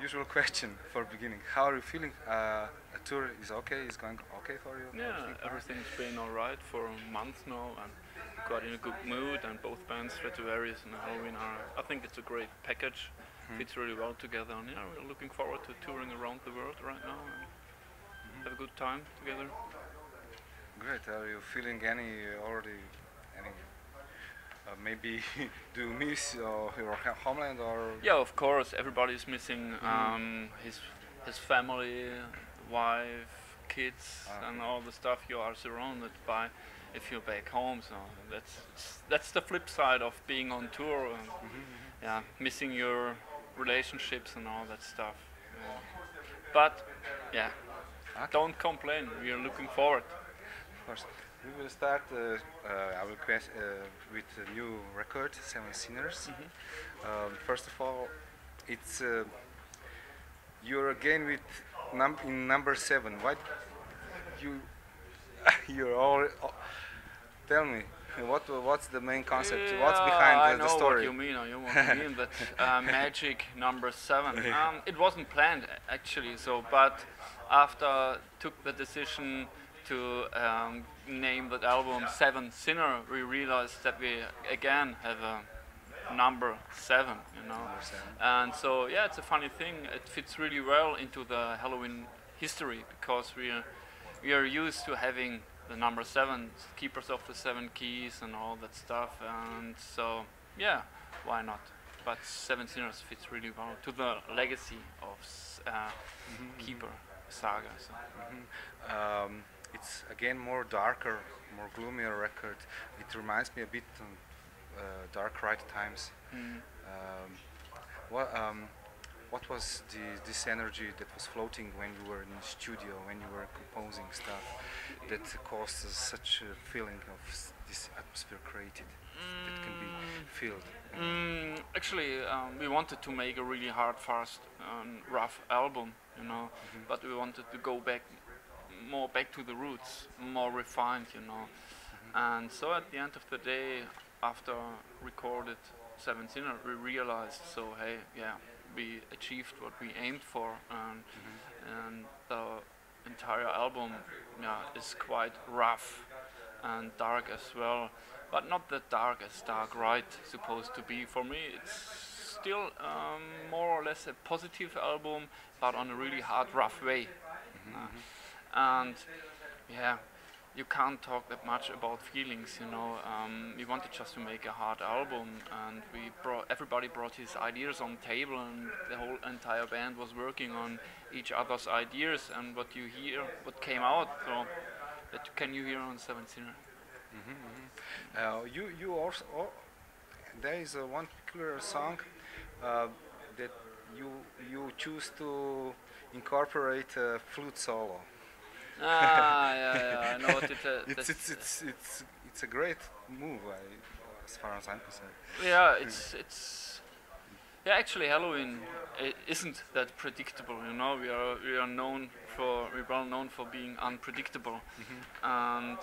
usual question for beginning. How are you feeling? A tour is okay. Is going okay for you? Yeah, everything's been alright for a month now, and got in a good mood. And both bands, Stratovarius and Helloween, are. I think it's a great package. Fits really well together. And yeah, we're looking forward to touring around the world right now and have a good time together. Great. Are you feeling any already any? Maybe do you miss your homeland or? Yeah, of course. Everybody's missing his family, wife, kids, and all the stuff you are surrounded by if you're back home. So that's the flip side of being on tour. And, yeah, missing your relationships and all that stuff. But yeah, don't complain. We are looking forward. Of course. We will start our quest with a new record, Seven Sinners. First of all, it's you're again with in number 7. Why you you're all tell me what's the main concept? What's behind the story? I know what you mean. You mean that magic number 7. It wasn't planned actually. So, but after took the decision to name that album Seven Sinner, we realized that we again have a number 7, you know. And so yeah, it's a funny thing. It fits really well into the Helloween history because we are used to having the number 7, keepers of the 7 keys and all that stuff. And so yeah, why not? But Seven Sinners fits really well to the legacy of Keeper saga. So. It's again more darker, more gloomier record. It reminds me a bit of Dark Ride Times. What was this energy that was floating when you were in the studio, when you were composing stuff, that caused such a feeling of this atmosphere created that can be felt? Actually, we wanted to make a really hard, fast, rough album, you know, but we wanted to go back to the roots, more refined, you know. And so at the end of the day, after recorded Seven Sinner, we realized, so hey, yeah, we achieved what we aimed for, and the entire album, yeah, is quite rough and dark as well, but not that dark as Dark Ride supposed to be. For me, it's still more or less a positive album, but on a really hard, rough way. And yeah, you can't talk that much about feelings, you know. We wanted just to make a hard album, and everybody brought his ideas on the table, and the whole entire band was working on each other's ideas. And what you hear, what came out, so that can you hear on Seven Sinner. You also there is one particular song that you choose to incorporate a flute solo. Yeah, I know what it's a great move, as far as I'm concerned. Yeah, it's actually Helloween isn't that predictable, you know. We are well known for being unpredictable, and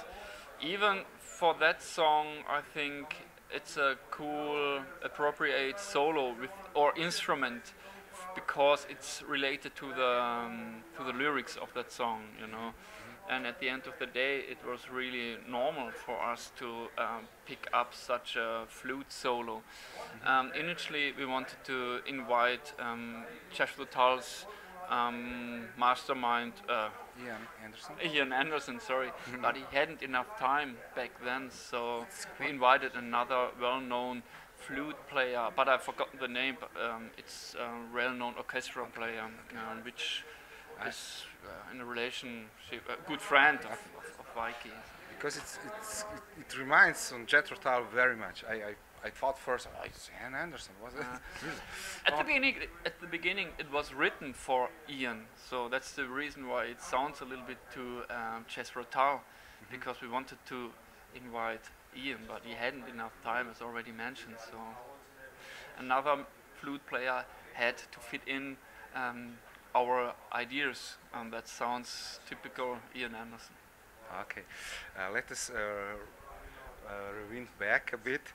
even for that song, I think it's a cool, appropriate solo or instrument, because it's related to the lyrics of that song, you know. And at the end of the day, it was really normal for us to pick up such a flute solo. Initially, we wanted to invite Jethro Tull's mastermind, Ian Anderson, sorry, but he hadn't enough time back then, so we invited another well-known flute player, but I've forgotten the name. It's a well-known orchestra player, which is in a relationship, a good friend of Vicky. Because it reminds on Jethro Tull very much. I thought first, it's Ian Anderson, was it? At the beginning, it was written for Ian, so that's the reason why it sounds a little bit to Jethro Tull, because we wanted to invite Ian, but he hadn't enough time, as already mentioned. So another flute player had to fit in our ideas, and that sounds typical Ian Anderson. Okay, let us rewind back a bit.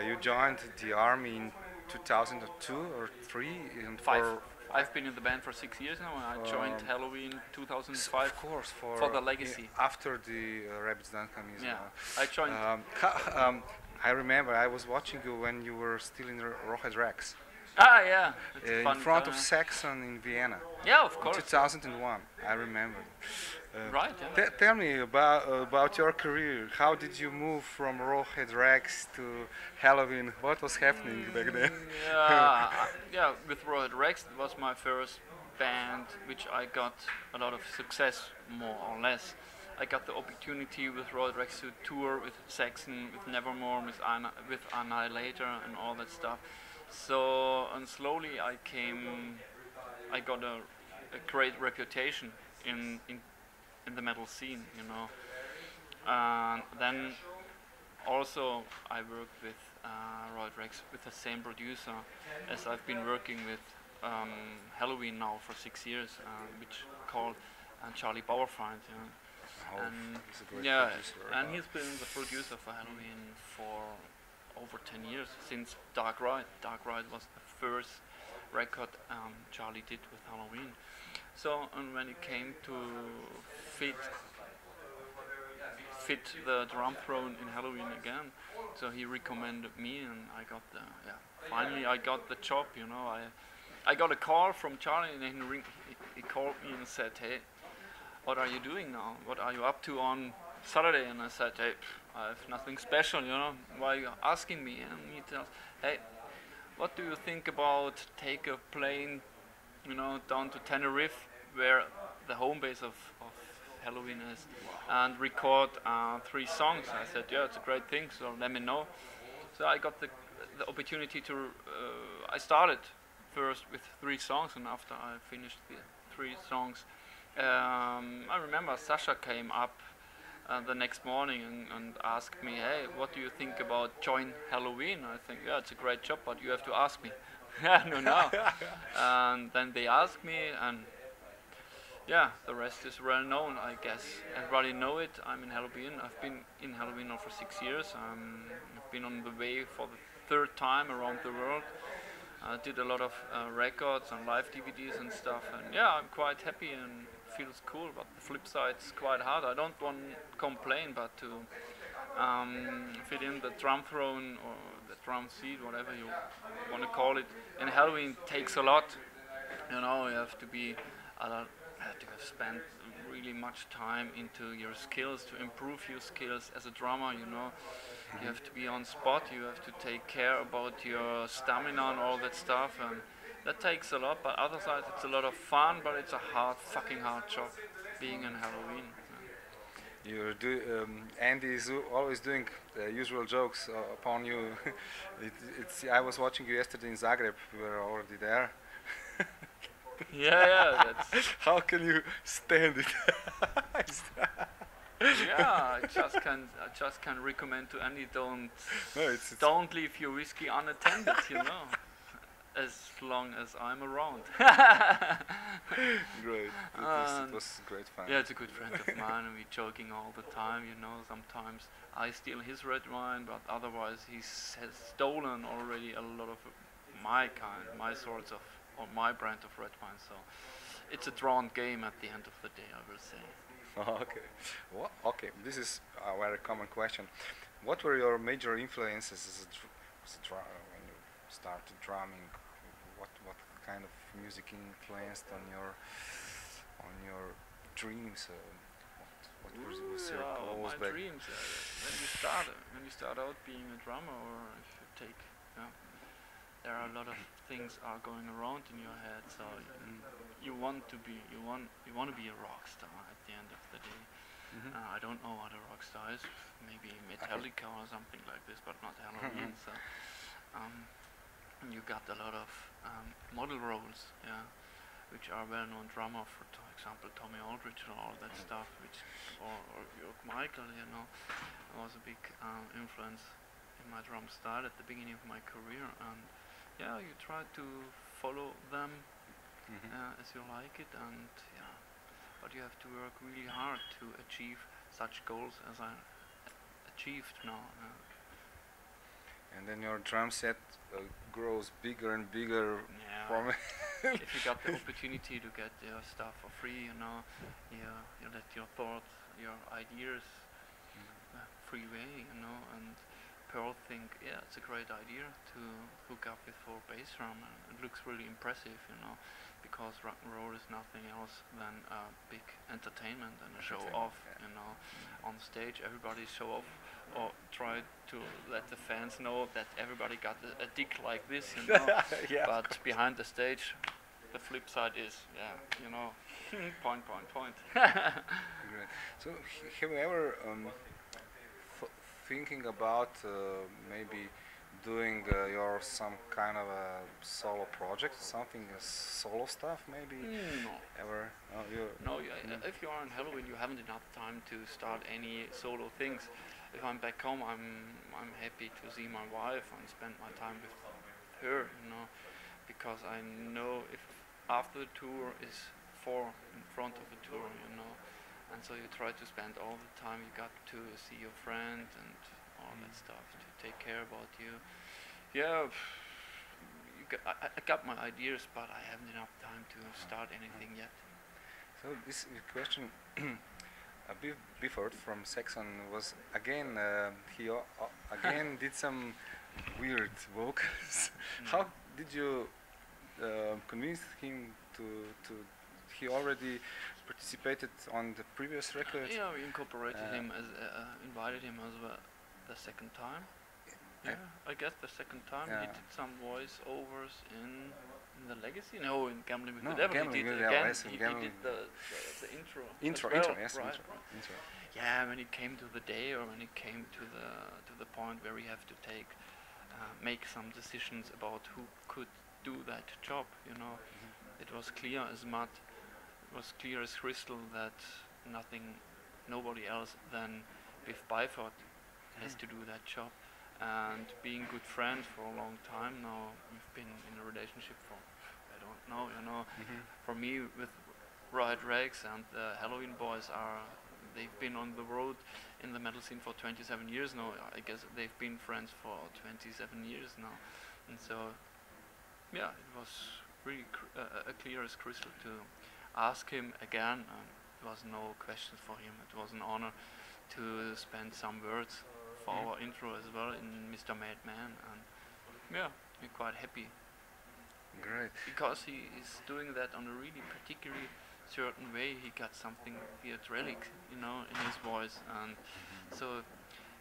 You joined the army in 2002 or 3 and 5. I've been in the band for 6 years now, and I joined Helloween 2005 of course, for the legacy. After the Rabbits Duncan is. Yeah, I joined. I remember I was watching you when you were still in Rawhead Rex. Ah, yeah. In front of Saxon in Vienna. Yeah, of course. In 2001, I remember. Right. Yeah. Tell me about your career. How did you move from Rawhead Rex to Helloween? What was happening back then? Yeah, with Rawhead Rex, it was my first band, which I got a lot of success, more or less. I got the opportunity with Rawhead Rex to tour with Saxon, with Nevermore, with Annihilator, and all that stuff. So, and slowly I got a great reputation in the metal scene, you know. And then also I worked with Rawhead Rex with the same producer as I've been working with Helloween now for 6 years, which called Charlie Bauerfeind, you know. And he's a great producer. And he's been the producer for Helloween for over 10 years, since Dark Ride. Dark Ride was the first record Charlie did with Helloween. So, and when it came to fit the drum throne in Helloween again, so he recommended me, and I got finally I got the job, you know. I got a call from Charlie, and he called me and said, "Hey, what are you doing now? What are you up to on Saturday?" And I said, "Hey, I have nothing special, you know. Why are you asking me?" And he tells, "Hey, what do you think about take a plane, you know, down to Tenerife, where the home base of Helloween is, and record 3 songs?" I said, "Yeah, it's a great thing, so let me know." So I got the opportunity to, I started first with 3 songs, and after I finished the 3 songs, I remember Sasha came up the next morning and asked me, "Hey, what do you think about join Helloween?" I think, "Yeah, it's a great job, but you have to ask me." No. And then they asked me, and yeah, the rest is well known, I guess. Everybody know it. I'm in Helloween. I've been in Helloween now for 6 years. I've been on the way for the 3rd time around the world. I did a lot of records and live DVDs and stuff, and yeah, I'm quite happy and feels cool. But the flip side is quite hard. I don't want to complain, but to fit in the drum throne or the drum seat, whatever you want to call it, in Helloween takes a lot. You know, you have to be to have spent really much time into your skills, to improve your skills as a drummer, you know. You have to be on spot, you have to take care about your stamina and all that stuff, and that takes a lot. But other side, it's a lot of fun, but it's a fucking hard job being in Helloween. Andy is always doing usual jokes upon you. I was watching you yesterday in Zagreb. We were already there. Yeah, that's. How can you stand it? Yeah, I just can recommend to Andy, don't leave your whiskey unattended, you know, as long as I'm around. Great, it was great fun. Yeah, it's a good friend of mine, and we're joking all the time, you know. Sometimes I steal his red wine, but otherwise he has stolen already a lot of my sorts of, or my brand of red wine. So it's a drawn game at the end of the day, I will say. Okay. Well, okay. This is a very common question. What were your major influences when you started drumming? What kind of music influenced on your dreams? What was your goals my back? dreams. When you start out being a drummer, or if you take, there are a lot of things are going around in your head. So you want to be a rock star at the end of the day. I don't know what a rock star is. Maybe Metallica or something like this, but not Helloween. So you got a lot of model roles, which are well-known drummer, for example Tommy Aldridge and all that stuff, or Jörg Michael, you know, was a big influence in my drum style at the beginning of my career. And yeah, you try to follow them as you like it, and but you have to work really hard to achieve such goals as I achieved now. And then your drum set grows bigger and bigger from if you got the opportunity to get your stuff for free, you let your thoughts, your ideas free way, and Pearl think, yeah, it's a great idea to hook up with 4 bass drum, and it looks really impressive, because rock and roll is nothing else than a big entertainment and a show off, on stage everybody show off or try to let the fans know that everybody got a dick like this, Yeah. but behind the stage the flip side is, point. Great. So have you ever thinking about maybe doing your some kind of a solo project, something solo stuff maybe? No. Ever? No, you. No, if you are in Helloween, you haven't enough time to start any solo things. If I'm back home, I'm happy to see my wife and spend my time with her, because I know if after the tour is 4 in front of the tour, and so you try to spend all the time you got to see your friend and all that stuff to take care about you. Yeah, I got my ideas, but I haven't enough time to start anything yet. So this question, Bifford from Saxon was again he again did some weird vocals. How did you convince him to? He already participated on the previous record. Yeah, we incorporated him as invited him as well the second time. Yeah, I guess the second time he did some voice overs in the Legacy. No, in Gambling with the Devil. Gambling he did with the again. Devil, He did the intro. Intro, yes, right. intro. Yeah, when it came to the day, or when it came to the point where we have to make some decisions about who could do that job. It was clear as mud. It was clear as crystal that nobody else than Biff Byford has to do that job. And being good friends for a long time now, we've been in a relationship for, I don't know, For me, with Riot Rags and the Helloween boys they've been on the road in the metal scene for 27 years now. I guess they've been friends for 27 years now. And so, yeah, it was really a clear as crystal to ask him again. There was no questions for him. It was an honor to spend some words for our intro as well in Mr. Madman, and yeah, we're quite happy. Great. Because he is doing that on a really particularly certain way. He got something theatric, in his voice, and so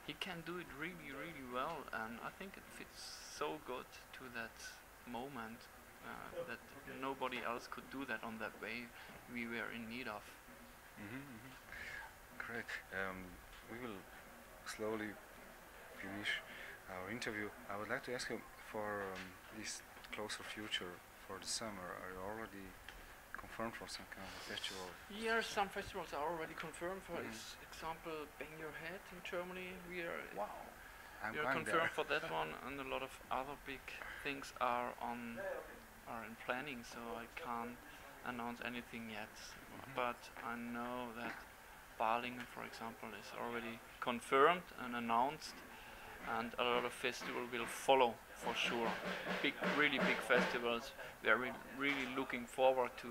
he can do it really, really well, and I think it fits so good to that moment that nobody else could do that on that way we were in need of. Great. We will slowly finish our interview. I would like to ask you for this closer future for the summer. Are you already confirmed for some kind of festival? Yeah, some festivals are already confirmed. For example, Bang Your Head in Germany. We are confirmed for that one, and a lot of other big things are in planning. So I can't announce anything yet. But I know that Balingen, for example, is already confirmed and announced, and a lot of festivals will follow for sure. Really big festivals. We are really looking forward to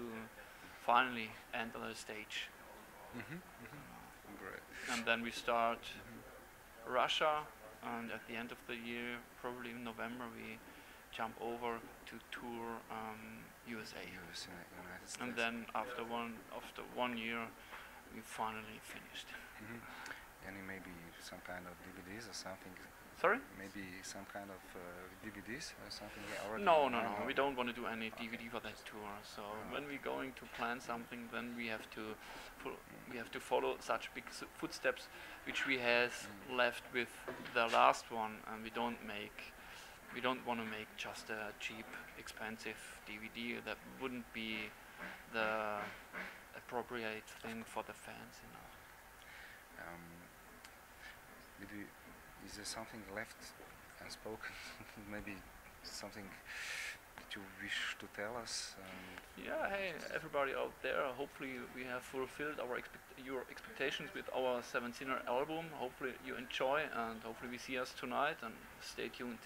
finally enter the stage. Great. And then we start Russia, and at the end of the year, probably in November, we jump over to tour USA. United States. And then after one year, we finally finished. Any maybe some kind of DVDs or something? Sorry? Maybe some kind of DVDs or something already? No. We don't want to do any DVD for that tour. So when we're going to plan something, then we have to follow such big footsteps, which we has left with the last one, and we don't want to make just a cheap, expensive DVD. That wouldn't be the appropriate thing for the fans, Is there something left unspoken? Maybe something that you wish to tell us? Yeah, hey, everybody out there, hopefully we have fulfilled your expectations with our 7-sinner album. Hopefully you enjoy, and hopefully we see us tonight, and stay tuned.